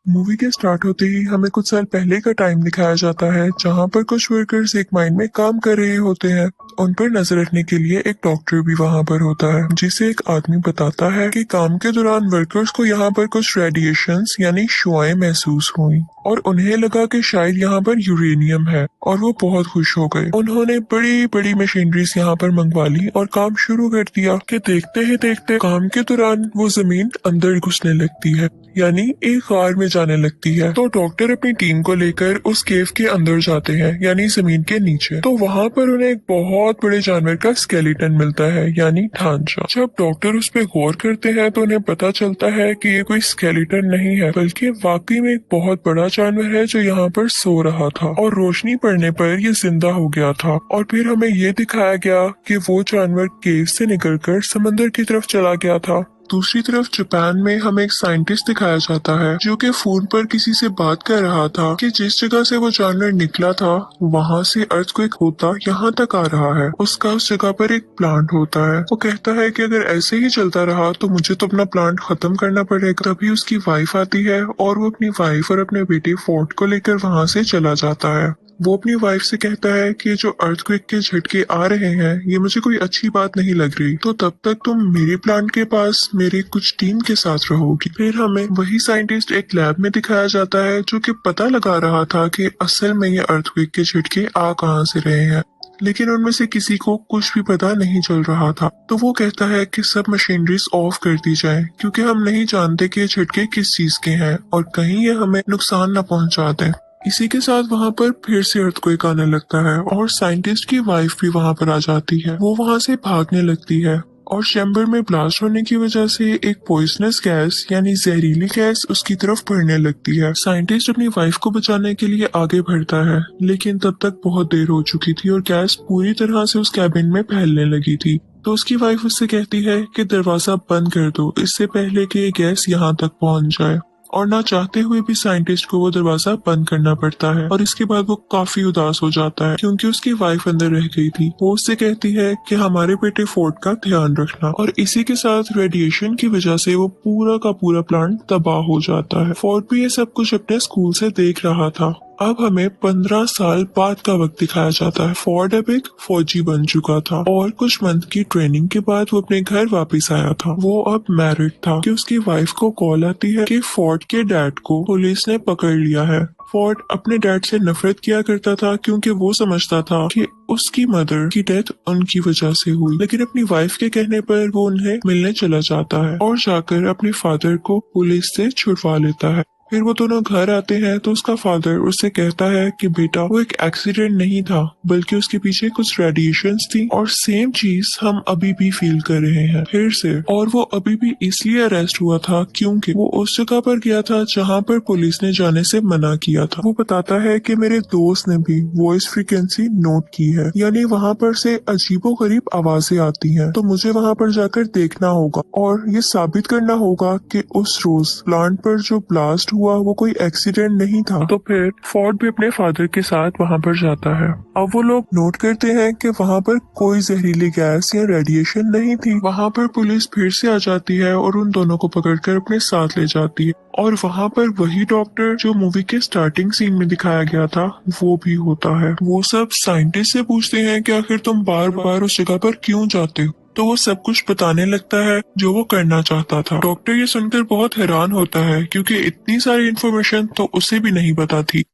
Movie के start होते ही हमें कुछ साल पहले का टाइम दिखाया जाता है जहां पर कुछ वर्कर्स एक माइन में काम कर रहे होते हैं। उन पर नजर रखने के लिए एक डॉक्टर भी वहां पर होता है जिसे एक आदमी बताता है कि काम के दौरान वर्कर्स को यहाँ पर कुछ रेडिएशंस यानी शुआएं महसूस हुई और उन्हें लगा कि शायद यहाँ पर यूरेनियम है और वो बहुत खुश हो गए। उन्होंने बड़ी बड़ी मशीनरीज यहाँ पर मंगवा ली और काम शुरू कर दिया कि देखते ही देखते काम के दौरान वो जमीन अंदर घुसने लगती है यानी एक गार में जाने लगती है। तो डॉक्टर अपनी टीम को लेकर उस केव के अंदर जाते हैं यानी जमीन के नीचे। तो वहाँ पर उन्हें एक बहुत बड़े जानवर का स्केलेटन मिलता है यानी ढांचा। जब डॉक्टर उस पर गौर करते हैं तो उन्हें पता चलता है कि ये कोई स्केलेटन नहीं है बल्कि वाकई में एक बहुत बड़ा जानवर है जो यहाँ पर सो रहा था और रोशनी पड़ने पर ये जिंदा हो गया था। और फिर हमें ये दिखाया गया कि वो जानवर केव से निकलकर समंदर की तरफ चला गया था। दूसरी तरफ जापान में हमें एक साइंटिस्ट दिखाया जाता है जो कि फोन पर किसी से बात कर रहा था कि जिस जगह से वो जानवर निकला था वहाँ से अर्थक्वेक होता यहाँ तक आ रहा है। उसका उस जगह पर एक प्लांट होता है। वो कहता है कि अगर ऐसे ही चलता रहा तो मुझे तो अपना प्लांट खत्म करना पड़ेगा। तभी उसकी वाइफ आती है और वो अपनी वाइफ और अपने बेटे फोर्ट को लेकर वहाँ से चला जाता है। वो अपनी वाइफ से कहता है कि जो अर्थक्वेक के झटके आ रहे हैं ये मुझे कोई अच्छी बात नहीं लग रही, तो तब तक तुम मेरे प्लांट के पास मेरे कुछ टीम के साथ रहोगी। फिर हमें वही साइंटिस्ट एक लैब में दिखाया जाता है जो कि पता लगा रहा था कि असल में ये अर्थक्वेक के झटके आ कहाँ से रहे हैं, लेकिन उनमें से किसी को कुछ भी पता नहीं चल रहा था। तो वो कहता है कि सब मशीनरीज ऑफ कर दी जाए क्योंकि हम नहीं जानते कि ये झटके किस चीज के हैं और कहीं ये हमें नुकसान न पहुंचा दें। इसी के साथ वहाँ पर फिर से अर्थक्वेक आने लगता है और साइंटिस्ट की वाइफ भी वहाँ पर आ जाती है। वो वहाँ से भागने लगती है और चैम्बर में ब्लास्ट होने की वजह से एक पॉइजनस गैस यानी जहरीली गैस उसकी तरफ बढ़ने लगती है। साइंटिस्ट अपनी वाइफ को बचाने के लिए आगे बढ़ता है लेकिन तब तक बहुत देर हो चुकी थी और गैस पूरी तरह से उस कैबिन में फैलने लगी थी। तो उसकी वाइफ उससे कहती है कि दरवाजा बंद कर दो इससे पहले कि ये गैस यहाँ तक पहुँच जाए। और ना चाहते हुए भी साइंटिस्ट को वो दरवाजा बंद करना पड़ता है और इसके बाद वो काफी उदास हो जाता है क्योंकि उसकी वाइफ अंदर रह गई थी। वो उससे कहती है कि हमारे बेटे फोर्ट का ध्यान रखना और इसी के साथ रेडिएशन की वजह से वो पूरा का पूरा प्लांट तबाह हो जाता है। फोर्ट भी ये सब कुछ अपने स्कूल से देख रहा था। अब हमें 15 साल बाद का वक्त दिखाया जाता है। फोर्ड अब एक फौजी बन चुका था और कुछ मंथ की ट्रेनिंग के बाद वो अपने घर वापस आया था। वो अब मैरिड था कि उसकी वाइफ को कॉल आती है कि फोर्ड के डैड को पुलिस ने पकड़ लिया है। फोर्ड अपने डैड से नफरत किया करता था क्योंकि वो समझता था कि उसकी मदर की डेथ उनकी वजह से हुई, लेकिन अपनी वाइफ के कहने पर वो उन्हें मिलने चला जाता है और जाकर अपने फादर को पुलिस से छुड़वा लेता है। फिर वो दोनों घर आते हैं तो उसका फादर उससे कहता है कि बेटा वो एक एक्सीडेंट नहीं था बल्कि उसके पीछे कुछ रेडिएशंस थी और सेम चीज हम अभी भी फील कर रहे हैं फिर से। और वो अभी भी इसलिए अरेस्ट हुआ था क्योंकि वो उस जगह पर गया था जहाँ पर पुलिस ने जाने से मना किया था। वो बताता है कि मेरे दोस्त ने भी वॉइस फ्रीक्वेंसी नोट की है यानी वहाँ पर से अजीबोगरीब आवाजें आती हैं, तो मुझे वहाँ पर जाकर देखना होगा और ये साबित करना होगा कि उस रोज प्लांट पर जो ब्लास्ट हुआ वो कोई एक्सीडेंट नहीं था। तो फिर फोर्ड भी अपने फादर के साथ वहाँ पर जाता है। अब वो लोग नोट करते हैं कि वहाँ पर कोई जहरीली गैस या रेडिएशन नहीं थी। वहाँ पर पुलिस फिर से आ जाती है और उन दोनों को पकड़कर अपने साथ ले जाती है और वहाँ पर वही डॉक्टर जो मूवी के स्टार्टिंग सीन में दिखाया गया था वो भी होता है। वो सब साइंटिस्ट से पूछते हैं कि आखिर तुम बार बार उस जगह पर क्यों जाते हो, तो वो सब कुछ बताने लगता है जो वो करना चाहता था। डॉक्टर ये सुनकर बहुत हैरान होता है क्योंकि इतनी सारी इन्फॉर्मेशन तो उसे भी नहीं पता थी।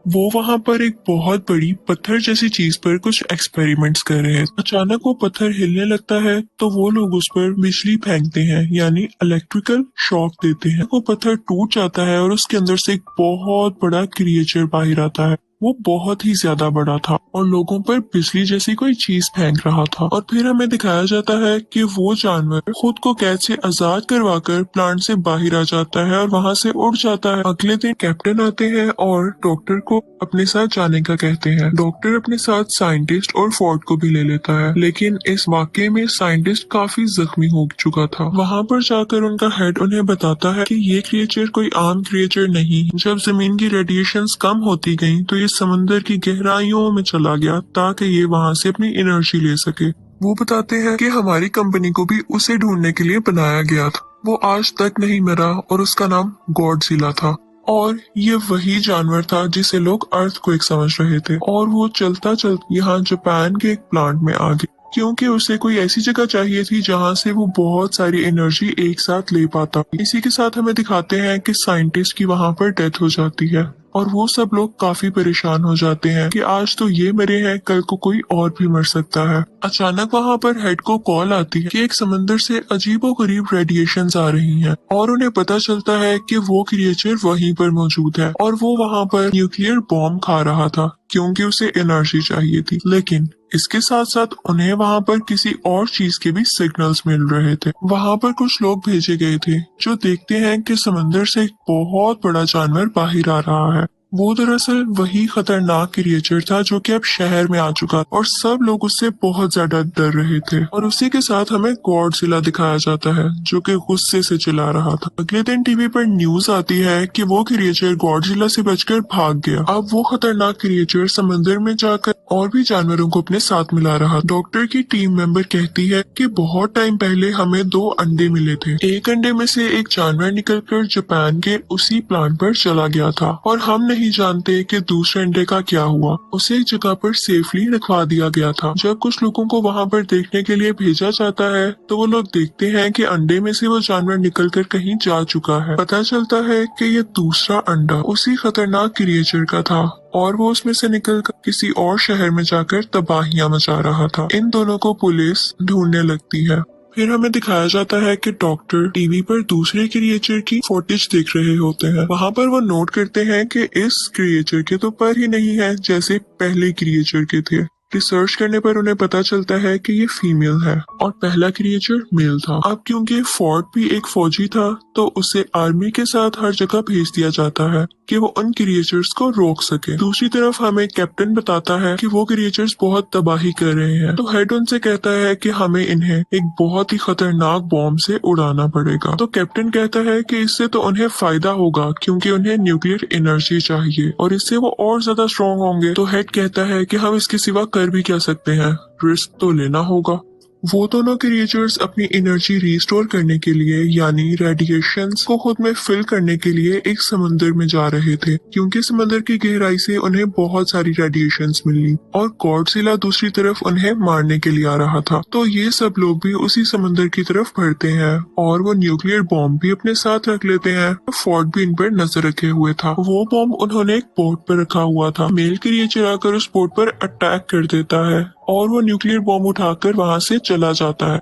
वो वहाँ पर एक बहुत बड़ी पत्थर जैसी चीज पर कुछ एक्सपेरिमेंट्स कर रहे हैं। अचानक वो पत्थर हिलने लगता है तो वो लोग उस पर बिजली फेंकते हैं यानी इलेक्ट्रिकल शॉक देते हैं। वो पत्थर टूट जाता है और उसके अंदर से एक बहुत बड़ा क्रिएचर बाहर आता है। वो बहुत ही ज्यादा बड़ा था और लोगों पर बिजली जैसी कोई चीज फेंक रहा था। और फिर हमें दिखाया जाता है कि वो जानवर खुद को कैद से आजाद करवाकर प्लांट से बाहर आ जाता है और वहां से उड़ जाता है। अगले दिन कैप्टन आते हैं और डॉक्टर को अपने साथ जाने का कहते हैं। डॉक्टर अपने साथ साइंटिस्ट और फोर्ड को भी ले लेता है, लेकिन इस वाकये में साइंटिस्ट काफी जख्मी हो चुका था। वहाँ पर जाकर उनका हेड उन्हें बताता है कि ये क्रिएचर कोई आम क्रिएचर नहीं। जब जमीन की रेडिएशंस कम होती गई तो ये समंदर की गहराइयों में चला गया ताकि ये वहाँ से अपनी एनर्जी ले सके। वो बताते हैं कि हमारी कंपनी को भी उसे ढूंढने के लिए बनाया गया था। वो आज तक नहीं मरा और उसका नाम गॉडजिला था। और ये वही जानवर था जिसे लोग अर्थक्वेक समझ रहे थे, और वो चलता चलता यहाँ जापान के एक प्लांट में आ गया, क्योंकि उसे कोई ऐसी जगह चाहिए थी जहाँ से वो बहुत सारी एनर्जी एक साथ ले पाता। इसी के साथ हमें दिखाते हैं कि साइंटिस्ट की वहाँ पर डेथ हो जाती है, और वो सब लोग काफी परेशान हो जाते हैं कि आज तो ये मरे हैं, कल को कोई और भी मर सकता है। अचानक वहाँ पर हेड को कॉल आती है कि एक समंदर से अजीबोगरीब रेडिएशंस आ रही हैं, और उन्हें पता चलता है कि वो क्रिएचर वहीं पर मौजूद है, और वो वहाँ पर न्यूक्लियर बॉम्ब खा रहा था क्योंकि उसे एनर्जी चाहिए थी। लेकिन इसके साथ साथ उन्हें वहाँ पर किसी और चीज के भी सिग्नल्स मिल रहे थे। वहाँ पर कुछ लोग भेजे गए थे जो देखते हैं कि समंदर से एक बहुत बड़ा जानवर बाहर आ रहा है। वो दरअसल वही खतरनाक क्रिएचर था जो कि अब शहर में आ चुका, और सब लोग उससे बहुत ज्यादा डर रहे थे। और उसी के साथ हमें गॉडजिला दिखाया जाता है जो कि गुस्से से चिल्ला रहा था। अगले दिन टीवी पर न्यूज आती है कि वो क्रिएचर गॉडजिला से बचकर भाग गया। अब वो खतरनाक क्रिएचर समंदर में जाकर और भी जानवरों को अपने साथ मिला रहा। डॉक्टर की टीम मेंबर कहती है कि बहुत टाइम पहले हमें 2 अंडे मिले थे। एक अंडे में से एक जानवर निकलकर जापान के उसी प्लांट पर चला गया था, और हम नहीं जानते कि दूसरे अंडे का क्या हुआ। उसे एक जगह पर सेफली रखवा दिया गया था। जब कुछ लोगों को वहाँ पर देखने के लिए भेजा जाता है तो वो लोग देखते हैं कि अंडे में से वो जानवर निकलकर कहीं जा चुका है। पता चलता है कि ये दूसरा अंडा उसी खतरनाक क्रिएचर का था, और वो उसमें से निकलकर किसी और शहर में जाकर तबाहियां मचा रहा था। इन दोनों को पुलिस ढूंढने लगती है। फिर हमें दिखाया जाता है कि डॉक्टर टीवी पर दूसरे क्रिएचर की फुटेज देख रहे होते हैं। वहाँ पर वो नोट करते हैं कि इस क्रिएचर के तो पर ही नहीं है जैसे पहले क्रिएचर के थे। रिसर्च करने पर उन्हें पता चलता है कि ये फीमेल है और पहला क्रिएचर मेल था। अब क्योंकि फोर्ड भी एक फौजी था तो उसे आर्मी के साथ हर जगह भेज दिया जाता है कि वो उन क्रिएचर्स को रोक सके। दूसरी तरफ हमें कैप्टन बताता है कि वो क्रिएचर्स बहुत तबाही कर रहे हैं, तो हेड उनसे कहता है कि हमें इन्हें एक बहुत ही खतरनाक बॉम्ब से उड़ाना पड़ेगा। तो कैप्टन कहता है कि इससे तो उन्हें फायदा होगा क्योंकि उन्हें न्यूक्लियर एनर्जी चाहिए और इससे वो और ज्यादा स्ट्रॉन्ग होंगे। तो हेड कहता है कि हम इसके सिवा कर भी क्या सकते हैं, रिस्क तो लेना होगा। वो दोनों क्रिएचर्स अपनी एनर्जी रिस्टोर करने के लिए यानी रेडिएशंस को खुद में फिल करने के लिए एक समंदर में जा रहे थे, क्योंकि समंदर की गहराई से उन्हें बहुत सारी रेडिएशंस मिली और गॉडजिला दूसरी तरफ उन्हें मारने के लिए आ रहा था। तो ये सब लोग भी उसी समंदर की तरफ बढ़ते हैं और वो न्यूक्लियर बॉम्ब भी अपने साथ रख लेते हैं। फोर्ड भी इन पर नजर रखे हुए था। वो बॉम्ब उन्होंने एक बोट पर रखा हुआ था। मेल क्रिएचर आकर उस बोट पर अटैक कर देता है और वो न्यूक्लियर बॉम्ब उठाकर वहां से चला जाता है।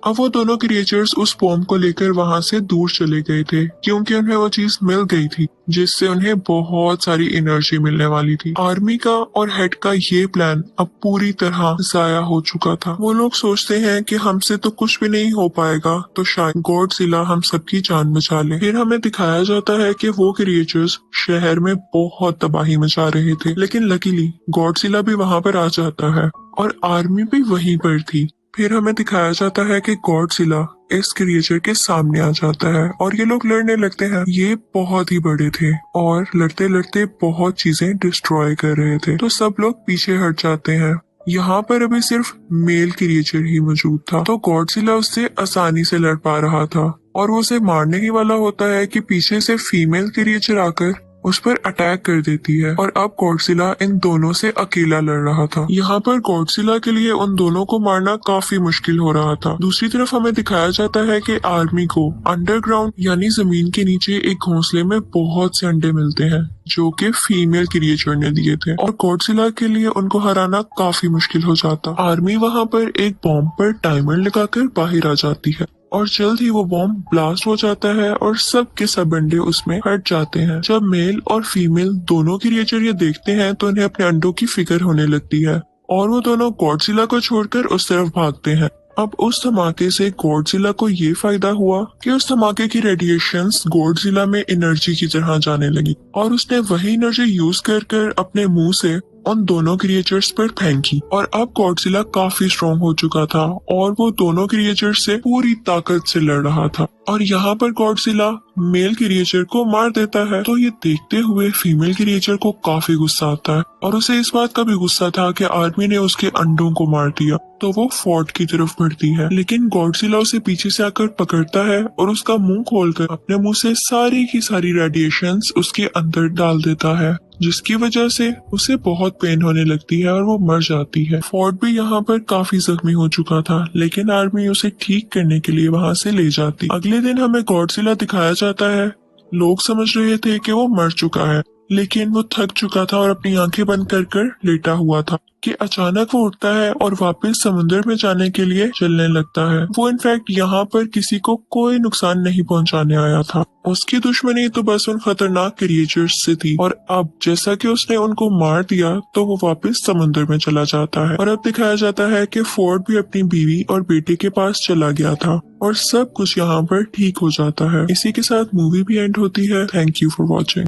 अब वो दोनों क्रिएचर्स उस बॉम्ब को लेकर वहां से दूर चले गए थे क्योंकि उन्हें वो चीज मिल गई थी जिससे उन्हें बहुत सारी एनर्जी मिलने वाली थी। आर्मी का और हेड का ये प्लान अब पूरी तरह जाया हो चुका था। वो लोग सोचते हैं कि हमसे तो कुछ भी नहीं हो पाएगा, तो शायद गॉडजिला हम सबकी जान बचा ले। फिर हमें दिखाया जाता है कि वो क्रिएचर्स शहर में बहुत तबाही मचा रहे थे, लेकिन लकीली गॉडजिला भी वहां पर आ जाता है और आर्मी भी वहीं पर थी। फिर हमें दिखाया जाता है कि गॉडजिला इस क्रिएचर के सामने आ जाता है और ये लोग लड़ने लगते हैं। ये बहुत ही बड़े थे और लड़ते लड़ते बहुत चीजें डिस्ट्रॉय कर रहे थे, तो सब लोग पीछे हट जाते हैं। यहाँ पर अभी सिर्फ मेल क्रिएचर ही मौजूद था, तो गॉडजिला उससे आसानी से लड़ पा रहा था और वो उसे मारने ही वाला होता है कि पीछे से फीमेल क्रिएचर आकर उस पर अटैक कर देती है और अब गॉडजिला इन दोनों से अकेला लड़ रहा था। यहाँ पर गॉडजिला के लिए उन दोनों को मारना काफी मुश्किल हो रहा था। दूसरी तरफ हमें दिखाया जाता है कि आर्मी को अंडरग्राउंड यानी जमीन के नीचे एक घोंसले में बहुत से अंडे मिलते हैं जो कि फीमेल क्रिएचर ने दिए थे और गॉडजिला के लिए उनको हराना काफी मुश्किल हो जाता। आर्मी वहाँ पर एक बॉम्ब पर टाइमर लगाकर बाहर आ जाती है और जल्द ही वो बॉम्ब ब्लास्ट हो जाता है और सब के सब अंडे उसमें हट जाते हैं। जब मेल और फीमेल दोनों क्रिएचर ये देखते हैं तो उन्हें अपने अंडों की फिक्र होने लगती है और वो दोनों गॉडजिला को छोड़कर उस तरफ भागते हैं। अब उस धमाके से गॉडजिला को ये फायदा हुआ कि उस धमाके की रेडिएशंस गॉडजिला में एनर्जी की तरह जाने लगी और उसने वही एनर्जी यूज कर अपने मुंह से उन दोनों क्रिएचर्स पर फेंकी और अब गॉडजिला काफी स्ट्रॉन्ग हो चुका था और वो दोनों क्रिएचर्स से पूरी ताकत से लड़ रहा था। और यहाँ पर गॉडजिला मेल क्रिएचर को मार देता है, तो ये देखते हुए फीमेल क्रिएचर को काफी गुस्सा आता है और उसे इस बात का भी गुस्सा था कि आर्मी ने उसके अंडों को मार दिया। तो वो फोर्ट की तरफ बढ़ती है, लेकिन गॉडजिला उसे पीछे से आकर पकड़ता है और उसका मुंह खोलकर अपने मुंह से सारी की सारी रेडिएशंस उसके अंदर डाल देता है, जिसकी वजह से उसे बहुत पेन होने लगती है और वो मर जाती है। फोर्ट भी यहाँ पर काफी जख्मी हो चुका था, लेकिन आर्मी उसे ठीक करने के लिए वहाँ से ले जाती। अगले दिन हमें गॉडजिला दिखाया जाता है। लोग समझ रहे थे कि वो मर चुका है, लेकिन वो थक चुका था और अपनी आंखें बंद कर लेटा हुआ था कि अचानक वो उठता है और वापस समुद्र में जाने के लिए चलने लगता है। वो इनफैक्ट यहाँ पर किसी को कोई नुकसान नहीं पहुंचाने आया था। उसकी दुश्मनी तो बस उन खतरनाक क्रिएचर्स से थी और अब जैसा कि उसने उनको मार दिया तो वो वापस समुद्र में चला जाता है। और अब दिखाया जाता है कि फोर्ड भी अपनी बीवी और बेटे के पास चला गया था और सब कुछ यहाँ पर ठीक हो जाता है। इसी के साथ मूवी भी एंड होती है। Thank you for watching.